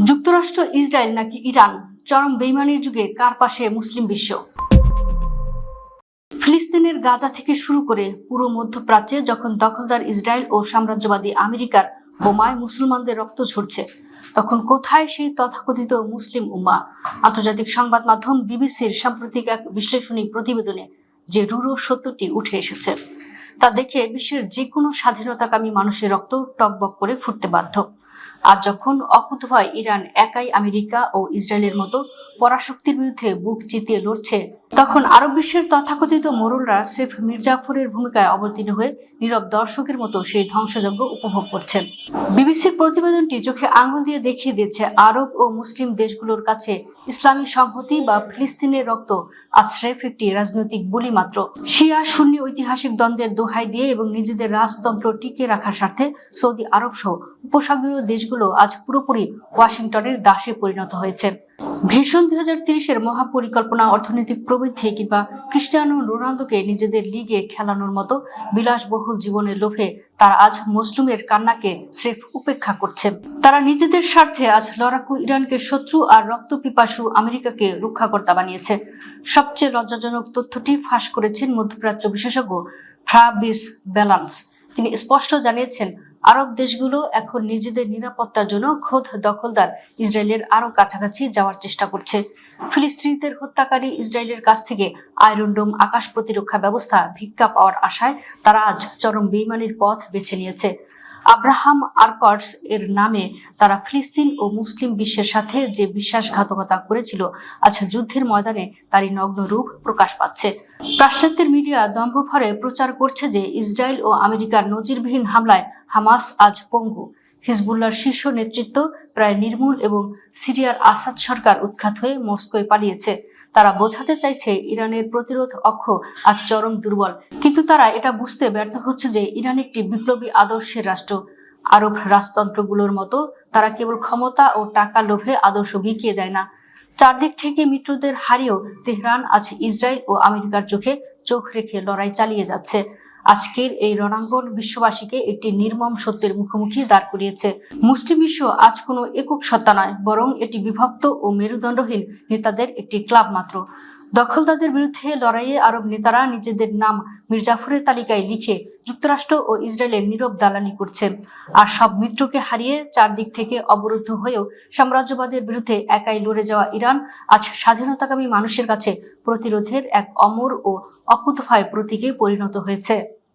যুক্তরাষ্ট্র, ইসরায়েল নাকি ইরান, চরম বেইমানির যুগে কার পাশে মুসলিম বিশ্ব? ফিলিস্তিনের গাজা থেকে শুরু করে পুরো মধ্যপ্রাচ্যে যখন দখলদার ইসরায়েল ও সাম্রাজ্যবাদী আমেরিকার বোমায় মুসলমানদের রক্ত ঝরছে, তখন কোথায় সেই তথাকথিত মুসলিম উম্মাহ? আন্তর্জাতিক সংবাদ মাধ্যম বিবিসির সাম্প্রতিক এক বিশ্লেষণী প্রতিবেদনে যে রূঢ় সত্যটি উঠে এসেছে তা দেখে বিশ্বের যে কোনো স্বাধীনতাকামী মানুষের রক্ত টকবক করে ফুটতে বাধ্য। আর যখন অকুতভয় ইরান একাই আমেরিকা ও ইসরায়েলের মতো পরাশক্তির বিরুদ্ধে বুক চিতিয়ে লড়ছে, তখন আরব বিশ্বের তথাকথিত মোড়লরা সেফ মির্জাফরের ভূমিকায় অবতীর্ণ হয়ে নীরব দর্শকের মতো সেই ধ্বংসযজ্ঞ উপভোগ করছেন। বিবিসির প্রতিবেদনটি চোখে আঙুল দিয়ে দেখিয়ে দিয়েছে, আরব ও মুসলিম দেশগুলোর কাছে ইসলামী সংহতি বা ফিলিস্তিনের রক্ত আজ স্রেফ একটি রাজনৈতিক বুলি মাত্র। শিয়া সুন্নি ঐতিহাসিক দ্বন্দ্বের দোহাই দিয়ে এবং নিজেদের রাজতন্ত্র টিকিয়ে রাখার স্বার্থে সৌদি আরব সহ উপসাগরীয় দেশগুলো আজ পুরোপুরি ওয়াশিংটনের দাসে পরিণত হয়েছে। ভীষণ 2030-এর মহাপরিকল্পনা, অর্থনৈতিক প্রবৃদ্ধি কিংবা ক্রিস্টিয়ানো রোনালদোকে নিজেদের লিগে খেলানোর মতো বিলাসবহুল জীবনের লোভে তারা আজ মুসলিমের কান্নাকে স্রেফ উপেক্ষা করছে। তারা নিজেদের স্বার্থে আজ লড়াকু ইরানকে শত্রু আর রক্তপিপাসু আমেরিকাকে রক্ষাকর্তা বানিয়েছে। সবচেয়ে লজ্জাজনক তথ্যটি ফাঁস করেছেন মধ্যপ্রাচ্য বিশেষজ্ঞ ফ্রাবিস ব্যালান্স। তিনি স্পষ্ট জানিয়েছেন, আরব দেশগুলো এখন নিজেদের নিরাপত্তার জন্য খোদ দখলদার ইসরায়েলের আরো কাছাকাছি যাওয়ার চেষ্টা করছে। ফিলিস্তিনিদের হত্যাকারী ইসরায়েলের কাছ থেকে আয়রন ডোম আকাশ প্রতিরক্ষা ব্যবস্থা ভিক্ষা পাওয়ার আশায় তারা আজ চরম বেইমানির পথ বেছে নিয়েছে। আব্রাহাম আরকটস এর নামে তারা ফিলিস্তিন ও মুসলিম বিশ্বের সাথে যে বিশ্বাসঘাতকতা করেছিল, আজ যুদ্ধের ময়দানে তারই নগ্ন রূপ প্রকাশ পাচ্ছে। পাশ্চাত্যের মিডিয়া দম্ভভরে প্রচার করছে যে ইসরায়েল ও আমেরিকার নজিরবিহীন হামলায় হামাস আজ পঙ্গু, হিজবুল্লাহর শীর্ষ নেতৃত্ব প্রায় নির্মূল এবং সিরিয়ার আসাদ সরকার উৎখাত হয়ে মস্কোয় পালিয়েছে। তারা বোঝাতে চাইছে ইরানের প্রতিরোধ অক্ষ আজ চরম দুর্বল, কিন্তু তারা এটা বুঝতে ব্যর্থ হচ্ছে যে ইরান একটি বিপ্লবী আদর্শের রাষ্ট্র। আরব রাজতন্ত্রগুলোর মতো তারা কেবল ক্ষমতা ও টাকা লোভে আদর্শ বিকিয়ে দেয় না। চারদিক থেকে মিত্রদের হারিয়েও তেহরান আজ ইসরায়েল ও আমেরিকার চোখে চোখ রেখে লড়াই চালিয়ে যাচ্ছে। আজকের এই রণাঙ্গন বিশ্ববাসীকে একটি নির্মম সত্যের মুখোমুখি দাঁড় করিয়েছে। মুসলিম বিশ্ব আজ কোনো একক সত্তা নয়, বরং এটি বিভক্ত ও মেরুদণ্ডহীন নেতাদের একটি ক্লাব মাত্র। দখলদারদের বিরুদ্ধে লড়াইয়ে আরব নেতারা নিজেদের নাম মির্জাফরের তালিকায় লিখে যুক্তরাষ্ট্র ও ইসরায়েলের নীরব দালালি করছেন। আর সব মিত্রকে হারিয়ে চারদিক থেকে অবরুদ্ধ হয়েও সাম্রাজ্যবাদের বিরুদ্ধে একাই লড়ে যাওয়া ইরান আজ স্বাধীনতাকামী মানুষের কাছে প্রতিরোধের এক অমর ও অকুতভয় প্রতীকে পরিণত হয়েছে।